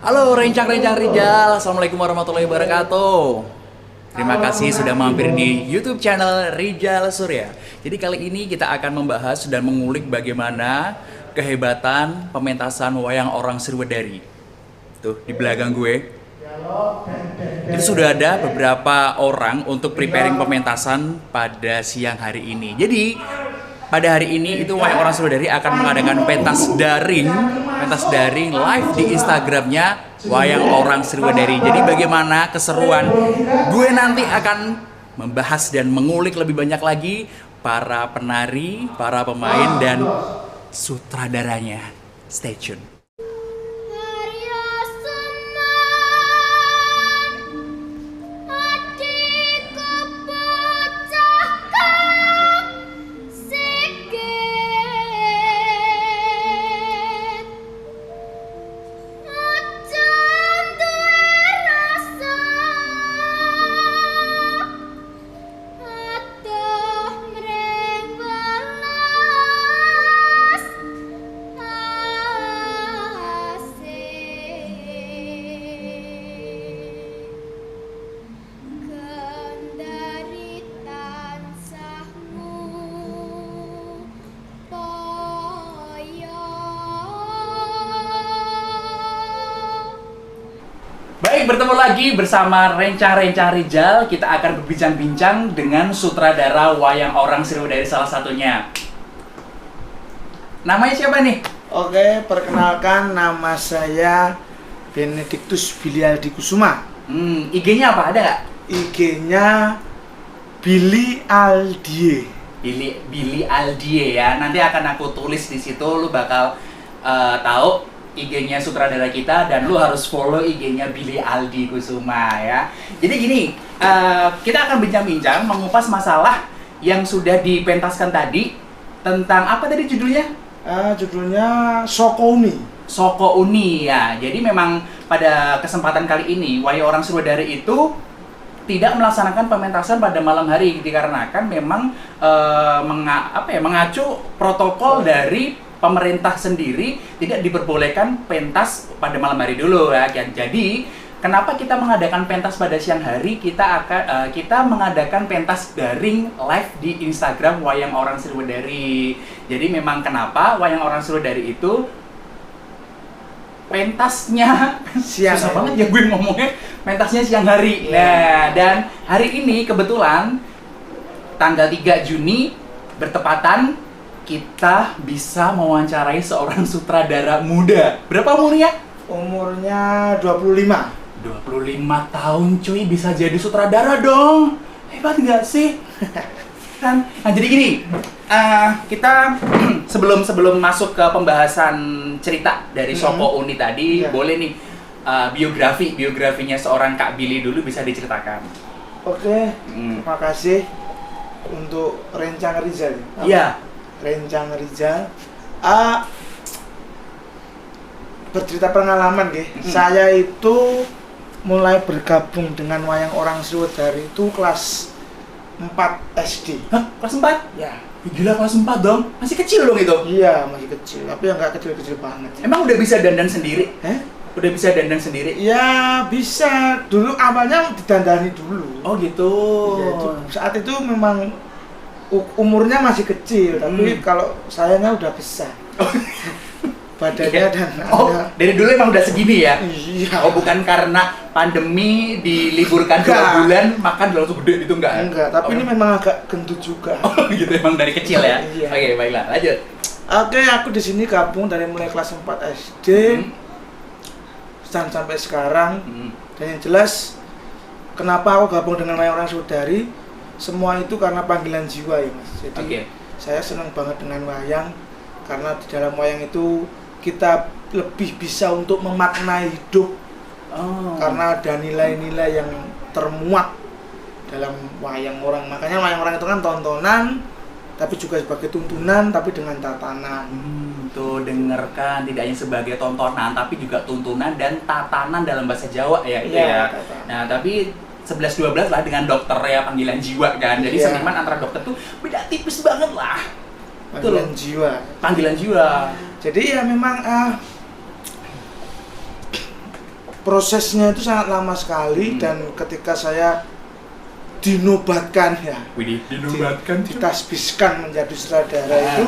Halo Rencang-Rencang Rijal, Assalamualaikum warahmatullahi wabarakatuh. Terima kasih sudah mampir di YouTube channel Rijal Surya. Jadi kali ini kita akan membahas dan mengulik bagaimana kehebatan pementasan wayang orang Sriwedari. Tuh di belakang gue. Itu sudah ada beberapa orang untuk preparing pementasan pada siang hari ini. Jadi pada hari ini itu wayang orang Sriwedari akan mengadakan pentas daring live di Instagramnya wayang orang Sriwedari. Jadi bagaimana keseruan? Gue nanti akan membahas dan mengulik lebih banyak lagi para penari, para pemain dan sutradaranya. Stay tune. Baik, bertemu lagi bersama Rencang-Rencang Rijal. Kita akan berbincang-bincang dengan sutradara wayang orang Sriwedari salah satunya. Namanya siapa nih? Oke, perkenalkan nama saya Benedictus Bilialdi Kusuma. IG-nya apa? Ada nggak? IG-nya Billy Aldie. Billy Aldie ya. Nanti akan aku tulis di situ. Lu bakal tahu IG-nya sutradara kita dan lu harus follow IG-nya Billy Aldi Kusuma ya. Jadi gini, kita akan bincang-bincang mengupas masalah yang sudah dipentaskan tadi tentang apa tadi judulnya? Judulnya Soko Uni. Soko Uni ya. Jadi memang pada kesempatan kali ini wayang orang Sriwedari itu tidak melaksanakan pementasan pada malam hari dikarenakan memang mengacu protokol dari pemerintah sendiri tidak diperbolehkan pentas pada malam hari dulu ya. Jadi kenapa kita mengadakan pentas pada siang hari? Kita mengadakan pentas daring live di Instagram wayang orang Sriwedari. Jadi memang kenapa wayang orang Sriwedari itu pentasnya susah banget ya gue ngomongnya, pentasnya siang hari. Nah, dan hari ini kebetulan tanggal 3 Juni bertepatan kita bisa mewawancarai seorang sutradara muda. Berapa umurnya? Umurnya 25. 25 tahun cuy, bisa jadi sutradara dong. Hebat nggak sih? Kan? Nah jadi gini, kita sebelum masuk ke pembahasan cerita dari Soko Uni tadi, boleh nih biografinya seorang Kak Billy dulu bisa diceritakan. Oke, terima kasih untuk Rencang Rijal. Iya. Rencang Rijal. Bercerita pengalaman saya itu mulai bergabung dengan wayang orang Sriwedari itu kelas 4 SD. Hah? Kelas 4? Ya. Gila, kelas 4 dong? Masih kecil dong itu? Iya, masih kecil, tapi ya nggak kecil-kecil banget. Emang udah bisa dandan sendiri? Udah bisa dandan sendiri? Ya bisa, dulu awalnya didandani dulu. Oh gitu. Ya, saat itu memang umurnya masih kecil, tapi kalau sayanya udah besar. Badannya dan dari dulu emang udah segini ya? Iya. Oh, bukan karena pandemi diliburkan 2 bulan makan langsung gede itu enggak? Enggak, tapi ini memang agak gendut juga. Oh gitu, emang dari kecil ya? Iya. Oke, baiklah, lanjut. Oke, aku di sini gabung dari mulai kelas 4 SD dan sampai sekarang. Dan yang jelas kenapa aku gabung dengan wayang orang Sriwedari, semua itu karena panggilan jiwa ya Mas. Jadi saya senang banget dengan wayang karena di dalam wayang itu kita lebih bisa untuk memaknai hidup. Karena ada nilai-nilai yang termuat dalam wayang orang. Makanya wayang orang itu kan tontonan tapi juga sebagai tuntunan tapi dengan tatanan. Tuh dengarkan, tidak hanya sebagai tontonan tapi juga tuntunan dan tatanan dalam bahasa Jawa ya itu ya. Nah, tapi 11-12 lah dengan dokter ya, panggilan jiwa kan. Jadi seniman antara dokter tuh beda tipis banget lah. Panggilan jiwa. Panggilan jiwa. Jadi ya memang prosesnya itu sangat lama sekali dan ketika saya dinobatkan ya, dinobatkan ditasbiskan menjadi sutradara itu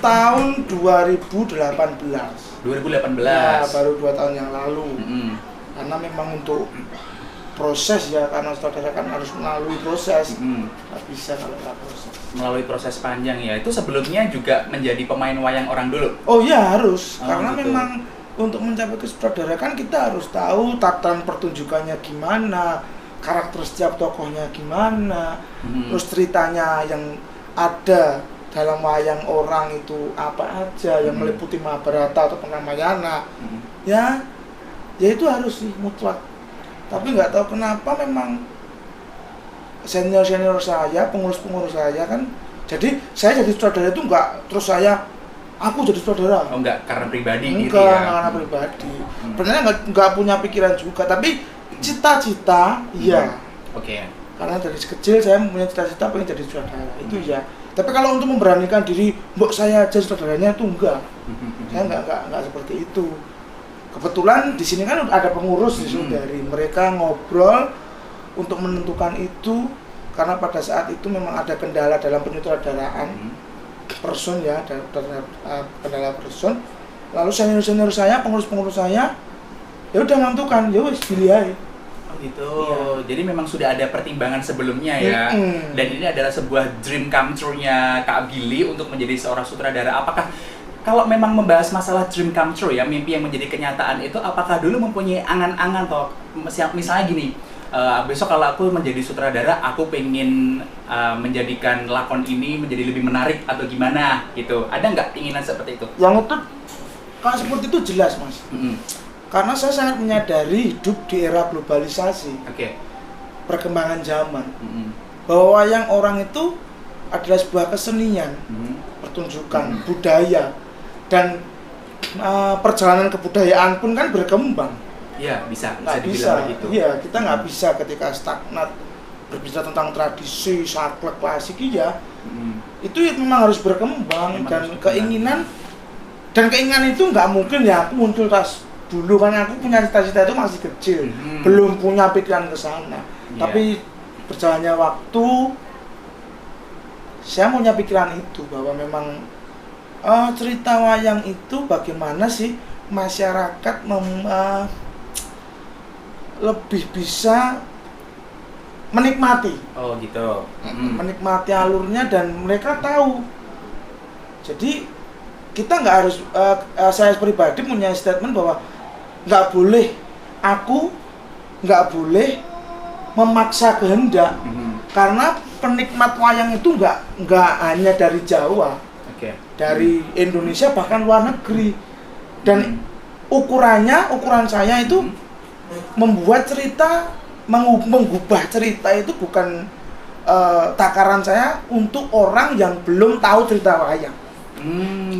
tahun 2018. 2018. Ya, baru 2 tahun yang lalu. Karena memang untuk proses ya, karena sutradara kan harus melalui proses. Nggak bisa kalau nggak proses. Melalui proses panjang ya. Itu sebelumnya juga menjadi pemain wayang orang dulu. Oh iya harus, karena gitu. memang untuk mencapai ke sutradara kan kita harus tahu tataran pertunjukannya gimana, karakter setiap tokohnya gimana, terus ceritanya yang ada dalam wayang orang itu apa aja yang meliputi Mahabharata atau Ramayana. Ya itu harus sih mutlak. Tapi nggak tahu kenapa memang senior saya, pengurus saya kan, jadi saya jadi sutradara itu nggak terus aku jadi sutradara. Oh enggak, karena pribadi enggak, gitu ya? Enggak, karena pribadi. Sebenarnya nggak punya pikiran juga, tapi cita-cita iya. Oke. Karena dari kecil saya punya cita-cita pengen jadi sutradara, itu ya. Tapi kalau untuk memberanikan diri, mbok saya jadi sutradaranya itu enggak. Saya enggak seperti itu. Kebetulan di sini kan ada pengurus dari mereka ngobrol untuk menentukan itu, karena pada saat itu memang ada kendala dalam penyutradaraan person ya, kendala person. Lalu senior saya, pengurus saya ya udah menentukan, ya wis pilih aja. Oh gitu. Ya. Jadi memang sudah ada pertimbangan sebelumnya ya. Dan ini adalah sebuah dream come true-nya Kak Billy untuk menjadi seorang sutradara. Apakah kalau memang membahas masalah dream come true ya, mimpi yang menjadi kenyataan itu, apakah dulu mempunyai angan-angan toh? Misalnya gini, besok kalau aku menjadi sutradara, aku pengen menjadikan lakon ini menjadi lebih menarik atau gimana gitu. Ada nggak keinginan seperti itu? Yang itu kalau seperti itu jelas mas. Karena saya sangat menyadari hidup di era globalisasi, perkembangan zaman, bahwa wayang orang itu adalah sebuah kesenian, pertunjukan, budaya, dan perjalanan kebudayaan pun kan berkembang. Iya, bisa Bisa. begitu. Iya, kita nggak bisa ketika stagnat berbicara tentang tradisi, saklek, klasik ya. Itu memang harus berkembang, dan keinginan itu nggak mungkin ya aku muncul dulu, kan aku punya cita-cita itu masih kecil, belum punya pikiran ke sana. Tapi berjalannya waktu, saya punya pikiran itu bahwa memang cerita wayang itu bagaimana sih masyarakat lebih bisa menikmati. Oh gitu. Menikmati alurnya dan mereka tahu. Jadi kita nggak harus, saya pribadi punya statement bahwa aku nggak boleh memaksa kehendak, karena penikmat wayang itu nggak hanya dari Jawa, dari Indonesia bahkan luar negeri, dan ukuran saya itu membuat cerita, mengubah cerita itu bukan takaran saya untuk orang yang belum tahu cerita wayang.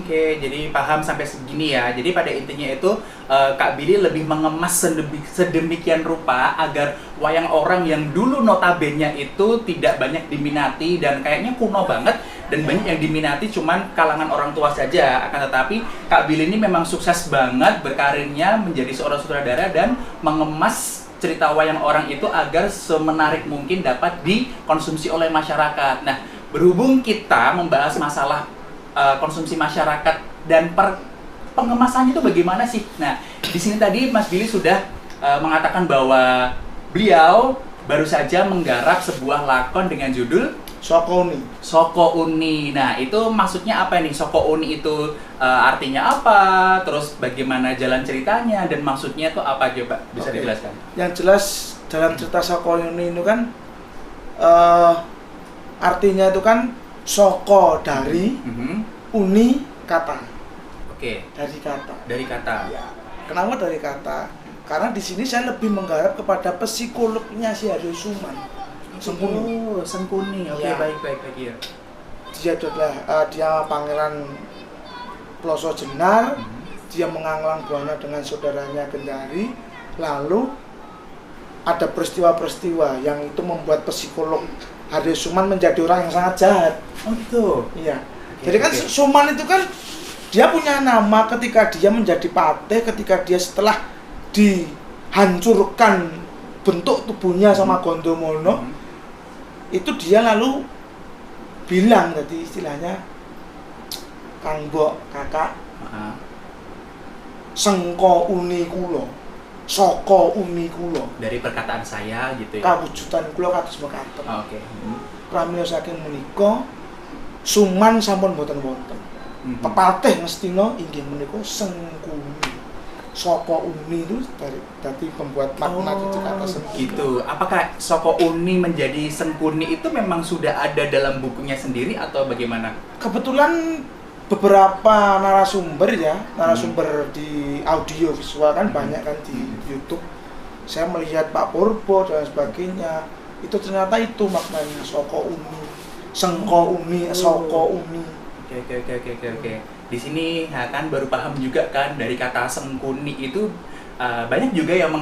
Jadi paham sampai segini ya. Jadi pada intinya itu Kak Billy lebih mengemas sedemikian rupa agar wayang orang yang dulu notabene itu tidak banyak diminati dan kayaknya kuno banget dan banyak yang diminati cuman kalangan orang tua saja. Akan tetapi Kak Billy ini memang sukses banget berkarirnya menjadi seorang sutradara dan mengemas cerita wayang orang itu agar semenarik mungkin dapat dikonsumsi oleh masyarakat. Nah, berhubung kita membahas masalah konsumsi masyarakat dan pengemasannya itu bagaimana sih? Nah, di sini tadi Mas Billy sudah mengatakan bahwa beliau baru saja menggarap sebuah lakon dengan judul Soko Uni. Nah, itu maksudnya apa nih? Soko Uni itu artinya apa? Terus bagaimana jalan ceritanya dan maksudnya itu apa, coba bisa dijelaskan? Yang jelas dalam cerita Soko Uni itu kan artinya itu kan Soko dari uni kata. Dari kata. Ya. Kenapa dari kata? Karena di sini saya lebih menggarap kepada psikolognya si Haryo Suman. Sengkuni. Oke, Ya. baik ya. Dia adalah dia pangeran Ploso Jenar. Dia menganglang buana dengan saudaranya Gendari. Lalu ada peristiwa-peristiwa yang itu membuat psikolog Haryo Suman menjadi orang yang sangat jahat. Oh gitu. Iya. Jadi kan Suman itu kan dia punya nama ketika dia menjadi patih, ketika dia setelah hancurkan bentuk tubuhnya sama Gondomono, itu dia lalu bilang, tadi istilahnya, Kang Mbok, kakak, sengko uni kulo, soko uni kulo. Dari perkataan saya gitu ya. Kawujudan kulo kados mekaten. Oke. Pramila saking menika suman sampun boten wonten. Pepatih Ngastina inggih menika sengkuni. Soko uni itu dari pembuat makna dari kata sengkuni. Gitu. Apakah Soko Uni menjadi Sengkuni itu memang sudah ada dalam bukunya sendiri atau bagaimana? Kebetulan beberapa narasumber di audio visual kan banyak kan di YouTube. Saya melihat Pak Purbo dan sebagainya. Itu ternyata itu maknanya Soko Uni, Sengko Uni, Soko Uni. Oke. Di sini kan baru paham juga kan dari kata Sengkuni itu banyak juga yang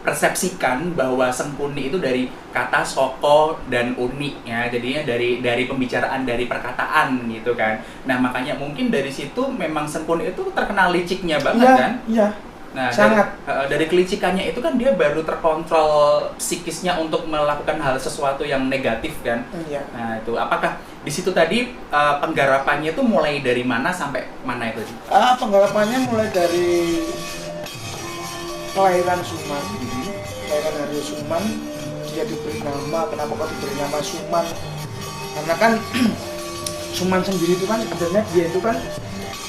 persepsikan bahwa Sengkuni itu dari kata Soko dan Uni ya, jadinya dari pembicaraan, dari perkataan gitu kan. Nah makanya mungkin dari situ memang Sengkuni itu terkenal liciknya banget kan? Iya. Nah, sangat. Dari kelicikannya itu kan dia baru terkontrol psikisnya untuk melakukan hal sesuatu yang negatif kan. Iya. Nah itu apakah di situ tadi penggarapannya itu mulai dari mana sampai mana itu? Penggarapannya mulai dari kelahiran Suman, kelahiran Haryo Suman. Dia diberi nama, kenapa kok diberi nama Suman? Karena kan Suman sendiri itu kan sebenarnya dia itu kan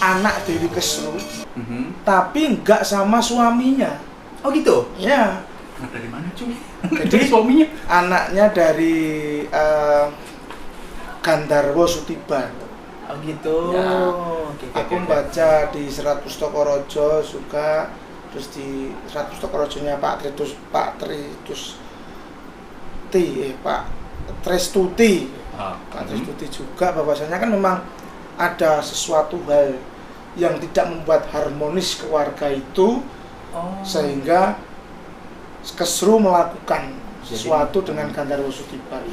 anak Dewi Kesru, tapi enggak sama suaminya. Oh gitu? Ya. Anak dari mana cuy? Jadi suaminya? Anaknya dari Gandarwo Sutiban. Oh gitu. Ya. Oke. Baca di 100 Tokorojo juga, terus di 100 Tokorojonya Pak Trestuti juga, bahwasanya kan memang ada sesuatu hal yang tidak membuat harmonis keluarga itu, sehingga Kesru melakukan sesuatu dengan Gandarwo Sutiban.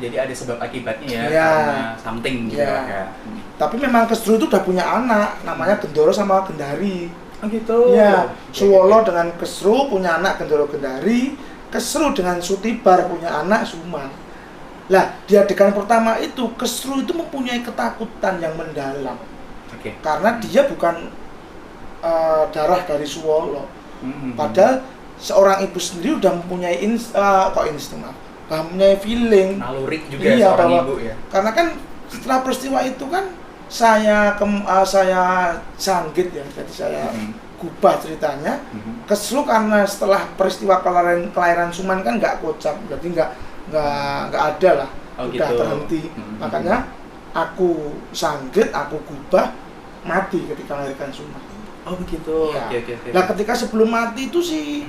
Jadi ada sebab akibatnya ya, Ya. karena something gitu ya. Tapi memang Kesru itu udah punya anak, namanya Gendoro sama Gendari. Oh gitu. Ya, Suwolo dengan Kesru punya anak Gendoro Gendari, Kesru dengan Sutibar punya anak Suman. Lah, di adegan pertama itu Kesru itu mempunyai ketakutan yang mendalam. Karena dia bukan darah dari Suwolo. Padahal seorang ibu sendiri udah mempunyai mempunyai feeling, naluri juga seorang ibu ya. Karena kan setelah peristiwa itu kan saya sanggit ya, jadi saya gubah ceritanya. Kesru karena setelah peristiwa kelahiran Suman kan nggak kocap, berarti nggak ada lah, udah gitu. terhenti. Makanya aku sanggit, aku gubah, mati ketika melahirkan Suman. Oh begitu. Ya. Oke. Nah ketika sebelum mati itu si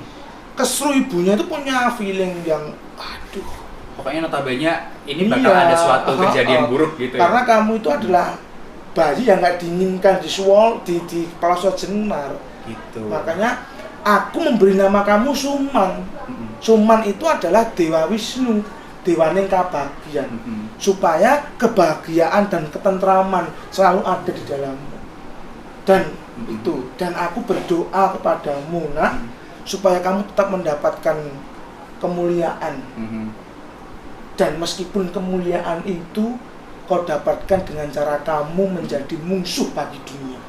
Kesru ibunya itu punya feeling yang aduh. Pokoknya notabene ini bakal ada suatu kejadian buruk gitu ya. Karena kamu itu adalah bayi yang nggak diinginkan di Pelosok Jenar. Gitu. Makanya aku memberi nama kamu Suman. Suman itu adalah Dewa Wisnu, dewaning kebahagiaan. Supaya kebahagiaan dan ketentraman selalu ada di dalammu. Dan aku berdoa kepadamu, Nak, supaya kamu tetap mendapatkan kemuliaan. Dan meskipun kemuliaan itu kau dapatkan dengan cara kamu menjadi musuh bagi dunia.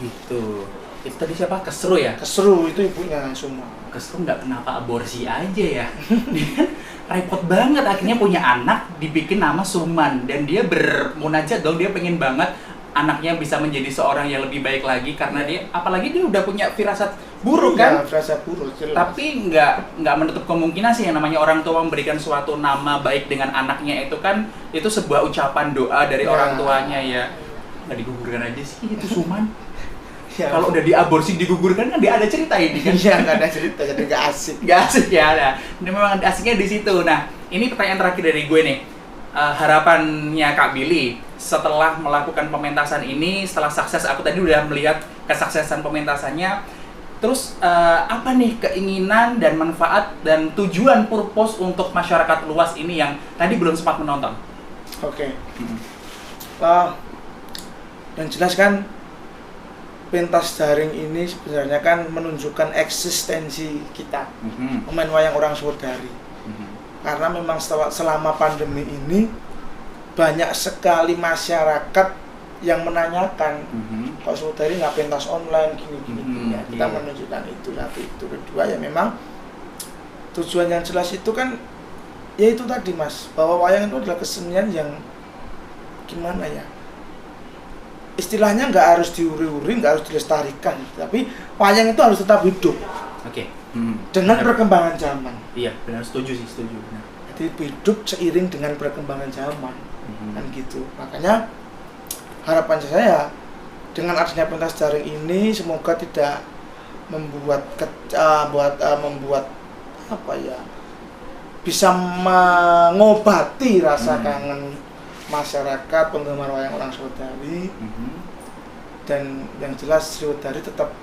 Gitu. Itu tadi siapa? Kesru ya? Kesru itu ibunya Suman. Kesru nggak kenapa aborsi aja ya? Repot banget, akhirnya punya anak dibikin nama Suman, dan dia bermunajat dong, dia pengen banget anaknya bisa menjadi seorang yang lebih baik lagi, karena dia, apalagi dia udah punya firasat buruk kan? Firasat buruk, jelas. Tapi nggak menutup kemungkinan sih yang namanya orang tua memberikan suatu nama baik dengan anaknya itu kan, itu sebuah ucapan doa dari orang tuanya ya. Nggak digugurkan aja sih itu Suman. Ya. Kalau udah diaborsi digugurkan kan dia ada cerita ini kan? Iya, nggak ada cerita, jadi nggak asik. Nggak asik ya, nah. Ini memang asiknya di situ. Nah, ini pertanyaan terakhir dari gue nih. Harapannya Kak Billy setelah melakukan pementasan ini, setelah sukses, aku tadi udah melihat kesuksesan pementasannya. Terus apa nih keinginan dan manfaat dan tujuan purpose untuk masyarakat luas ini yang tadi belum sempat menonton? Oke. Dan jelas kan pentas daring ini sebenarnya kan menunjukkan eksistensi kita, pemain wayang orang Srodari. Karena memang selama pandemi ini banyak sekali masyarakat yang menanyakan, kok Srodari nggak pentas online gini-gini. Ya, kita menunjukkan itu. Satu itu, kedua ya memang tujuan yang jelas itu kan, ya itu tadi Mas, bahwa wayang itu adalah kesenian yang gimana ya, istilahnya nggak harus diuri-uri, nggak harus dilestarikan, tapi wayang itu harus tetap hidup. Oke. Dengan perkembangan zaman. Iya, benar, setuju sih, setuju. Benar. Jadi hidup seiring dengan perkembangan zaman, kan gitu. Makanya harapan saya dengan adanya pentas daring ini semoga tidak membuat membuat apa ya, bisa mengobati rasa kangen masyarakat penggemar wayang orang Srodari. Dan yang jelas Srodari tetap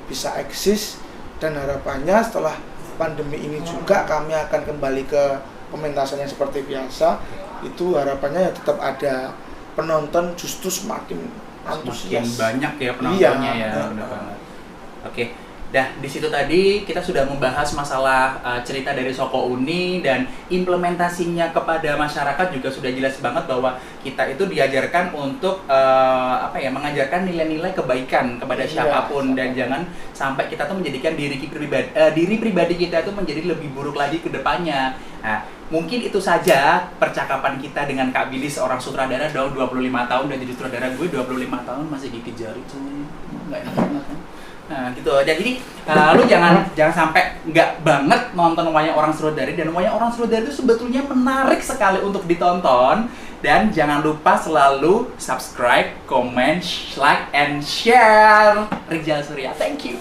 bisa eksis, dan harapannya setelah pandemi ini juga kami akan kembali ke pementasan yang seperti biasa. Itu harapannya ya tetap ada penonton, justru semakin antusias. Semakin banyak ya penontonnya. Iya, ya, benar banget. Oke. Dah, di situ tadi kita sudah membahas masalah cerita dari Soko Uni dan implementasinya kepada masyarakat juga sudah jelas banget bahwa kita itu diajarkan untuk mengajarkan nilai-nilai kebaikan kepada siapapun, dan jangan sampai kita tuh menjadikan diri pribadi kita itu menjadi lebih buruk lagi ke depannya. Nah, mungkin itu saja percakapan kita dengan Kak Billy, seorang sutradara dong, 25 tahun dan jadi sutradara. Gue 25 tahun masih dikejar cuy. Enggak enak banget kan? Nah gitu aja. Jadi lu jangan sampai nggak banget nonton wayang orang Srodari, dan wayang orang Srodari itu sebetulnya menarik sekali untuk ditonton. Dan jangan lupa selalu subscribe, comment, like, and share Rijal Surya. Thank you.